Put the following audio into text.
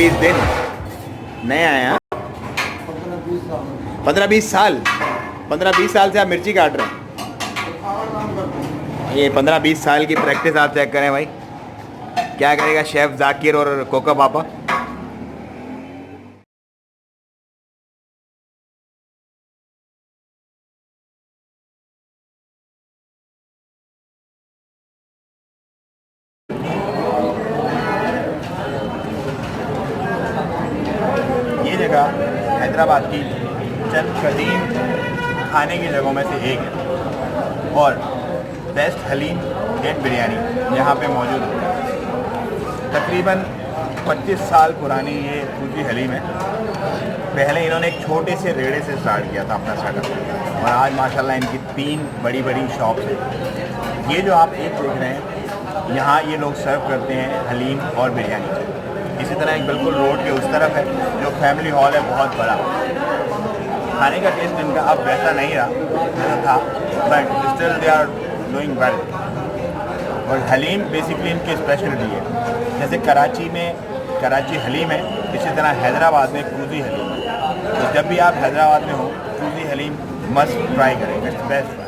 15-20 दिन नए आए हैं। 15-20 साल 15-20 साल से आप मिर्ची काट रहे हैं। ये 15-20 साल की प्रैक्टिस आप चेक करें भाई। क्या करेगा शेफ जाकिर और कोका पापा। ये जगह हैदराबाद की चंद कदीम खाने की जगहों में से एक है और बेस्ट हलीम एंड बिरयानी यहाँ पे मौजूद है। तकरीबन 25 साल पुरानी ये पूरी हलीम है। पहले इन्होंने एक छोटे से रेड़े से स्टार्ट किया था अपना स्टार्टअप और आज माशाल्लाह इनकी 3 बड़ी बड़ी शॉप्स हैं। ये जो आप एक देख रहे हैं यहाँ ये लोग सर्व करते हैं हलीम और बिरयानी। इसी तरह एक बिल्कुल रोड के उस तरफ है जो फैमिली हॉल है बहुत बड़ा। खाने का टेस्ट इनका अब वैसा नहीं रहा जैसा था, but still they are doing well. और हलीम बेसिकली इनकी स्पेशलिटी है। जैसे कराची में कराची हलीम है, इसी तरह हैदराबाद में कूजी हलीम है। तो जब भी आप हैदराबाद में हो कूजी हलीम मस्ट ट्राई करें, इट्स बेस्ट।